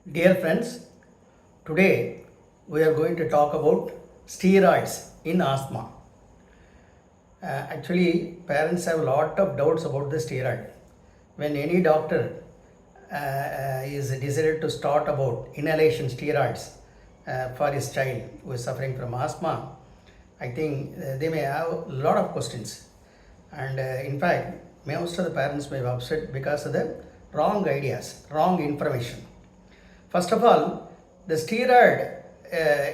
Dear friends, today we are going to talk about steroids in asthma. Actually, parents have a lot of doubts about the steroid. When any doctor is decided to start about inhalation steroids for his child who is suffering from asthma, I think they may have a lot of questions. And in fact, most of the parents may be upset because of the wrong ideas, wrong information. First of all, the steroid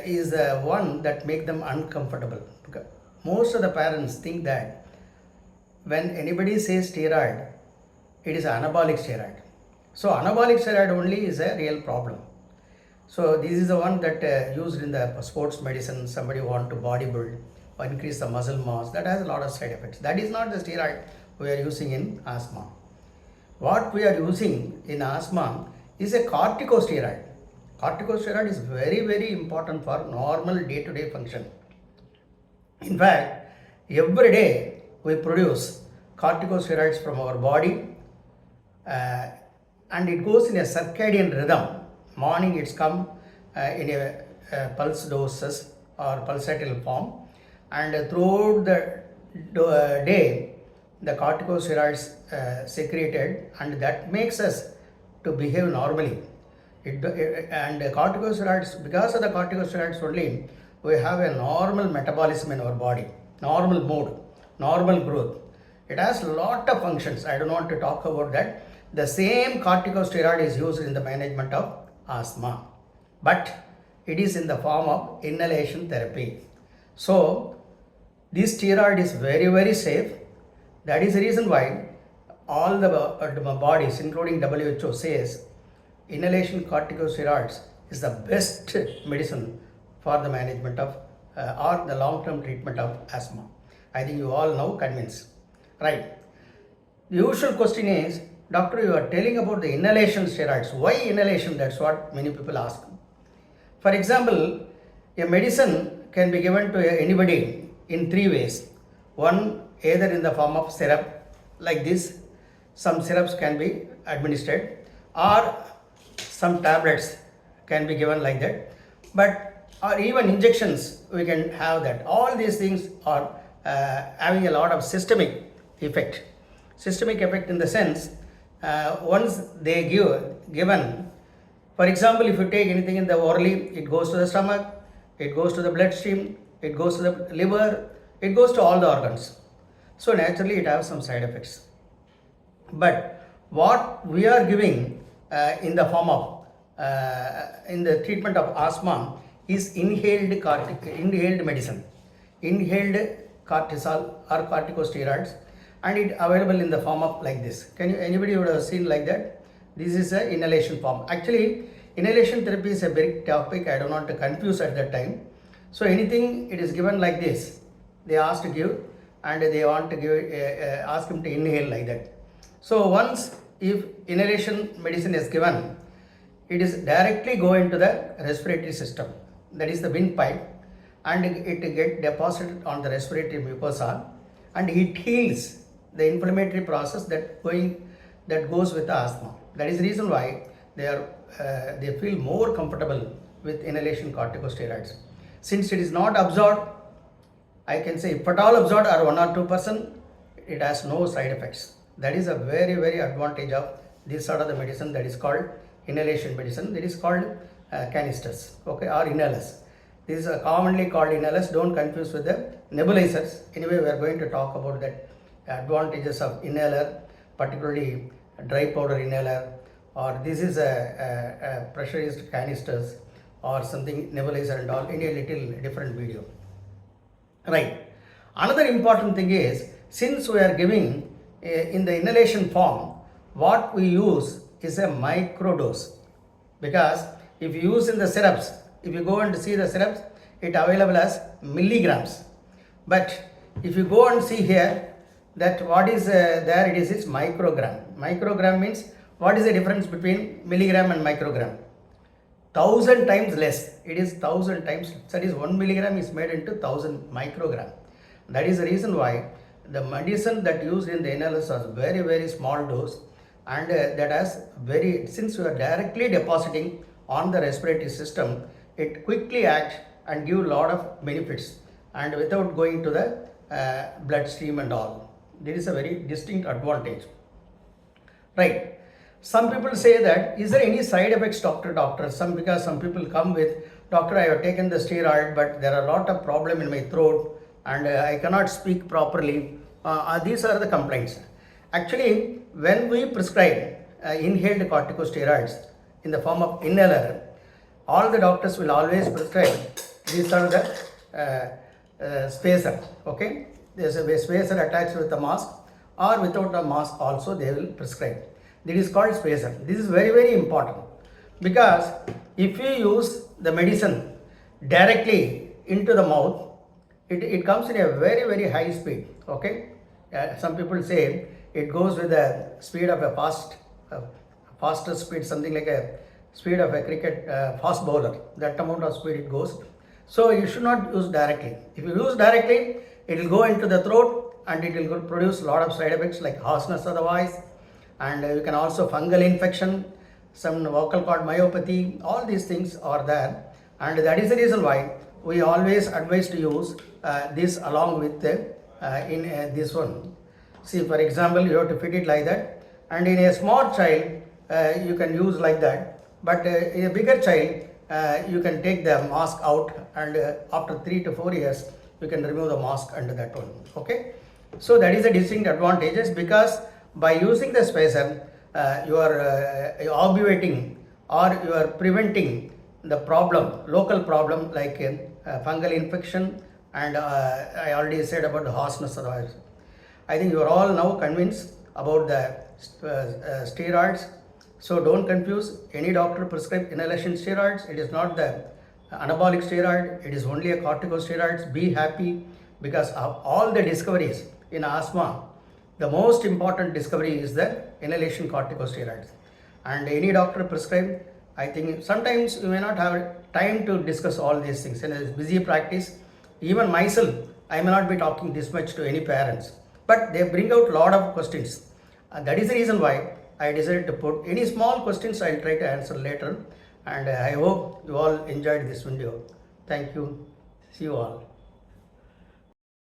is the one that make them uncomfortable. Because most of the parents think that when anybody says steroid, it is anabolic steroid. So anabolic steroid only is a real problem. So this is the one that used in the sports medicine. Somebody want to bodybuild or increase the muscle mass. That has a lot of side effects. That is not the steroid we are using in asthma. What we are using in asthma is a corticosteroid. Corticosteroid is very important for normal day-to-day function. In fact, every day we produce corticosteroids from our body and it goes in a circadian rhythm. Morning it's come in a pulse doses or pulsatile form, and throughout the day the corticosteroids secreted, and that makes us to behave normally. And corticosteroids, because of the corticosteroids only, we have a normal metabolism in our body, normal mood, normal growth. It has a lot of functions. I don't want to talk about that. The same corticosteroid is used in the management of asthma, but it is in the form of inhalation therapy. So this steroid is very safe. That is the reason why all the bodies, including WHO, says inhalation corticosteroids is the best medicine for the management of or the long-term treatment of asthma. I think you all now convinced, right? The usual question is, doctor, you are telling about the inhalation steroids. Why inhalation? That's what many people ask. For example, a medicine can be given to anybody in three ways. One, either in the form of syrup like this. Some syrups can be administered, or some tablets can be given like that, but or even injections we can have that. All these things are having a lot of systemic effect. Systemic effect in the sense, once they given, for example, if you take anything in the orally, it goes to the stomach, it goes to the bloodstream, it goes to the liver, it goes to all the organs. So naturally it has some side effects. But what we are giving in the form of in the treatment of asthma is inhaled medicine, inhaled cortisol or corticosteroids, and it available in the form of like this. Anybody would have seen like that? This is a inhalation form. Actually, inhalation therapy is a big topic. I don't want to confuse at that time. So anything it is given like this, they ask to give, and they want to give ask him to inhale like that. So once if inhalation medicine is given, it is directly go into the respiratory system, that is the windpipe, and it get deposited on the respiratory mucosa, and it heals the inflammatory process that goes with the asthma. That is the reason why they feel more comfortable with inhalation corticosteroids. Since it is not absorbed, I can say if at all absorbed or 1 or 2%, it has no side effects. That is a very advantage of this sort of the medicine that is called inhalation medicine. That is called canisters, okay, or inhalers. These are commonly called inhalers. Don't confuse with the nebulizers. Anyway, we are going to talk about that advantages of inhaler, particularly dry powder inhaler, or this is a pressurized canisters or something nebulizer and all in a little different video. Right. Another important thing is, since we are giving in the inhalation form, what we use is a microdose, because if you use in the syrups, if you go and see the syrups, it available as milligrams. But if you go and see here that what is there, it is microgram. Microgram means what is the difference between milligram and microgram? 1,000 times less. It is 1,000 times. That is 1 milligram is made into 1,000 microgram. That is the reason why the medicine that used in the inhalers was very small dose, and that has since we are directly depositing on the respiratory system, it quickly acts and give a lot of benefits and without going to the bloodstream and all. There is a very distinct advantage. Right. Some people say that, is there any side effects, doctor? Because some people come with, doctor, I have taken the steroid, but there are a lot of problem in my throat and I cannot speak properly. These are the complaints. Actually, when we prescribe inhaled corticosteroids in the form of inhaler, all the doctors will always prescribe. These are the spacer. Okay, there's a spacer attached with the mask, or without a mask also they will prescribe. This is called spacer. This is very, very important, because if you use the medicine directly into the mouth, it comes in a very, very high speed. Okay, some people say it goes with the speed of a faster speed, something like a speed of a cricket fast bowler. That amount of speed it goes. So you should not use directly. If you use directly, it will go into the throat and it will produce a lot of side effects like hoarseness of the voice, and you can also fungal infection, some vocal cord myopathy. All these things are there, and that is the reason why we always advise to use this along with this one. See, for example, you have to fit it like that, and in a small child you can use like that, but in a bigger child you can take the mask out, and after 3 to 4 years you can remove the mask under that one. Okay, so that is the distinct advantages, because by using the spacer you are obviating or you are preventing the problem, local problem like fungal infection, and I already said about the hoarseness of the voice. I think you are all now convinced about the steroids. So don't confuse. Any doctor prescribe inhalation steroids. It is not the anabolic steroid. It is only a corticosteroids. Be happy, because of all the discoveries in asthma, the most important discovery is the inhalation corticosteroids. And any doctor prescribe, I think sometimes you may not have time to discuss all these things. In a busy practice, even myself, I may not be talking this much to any parents, but they bring out a lot of questions. And that is the reason why I decided to put any small questions. I'll try to answer later. And I hope you all enjoyed this video. Thank you. See you all.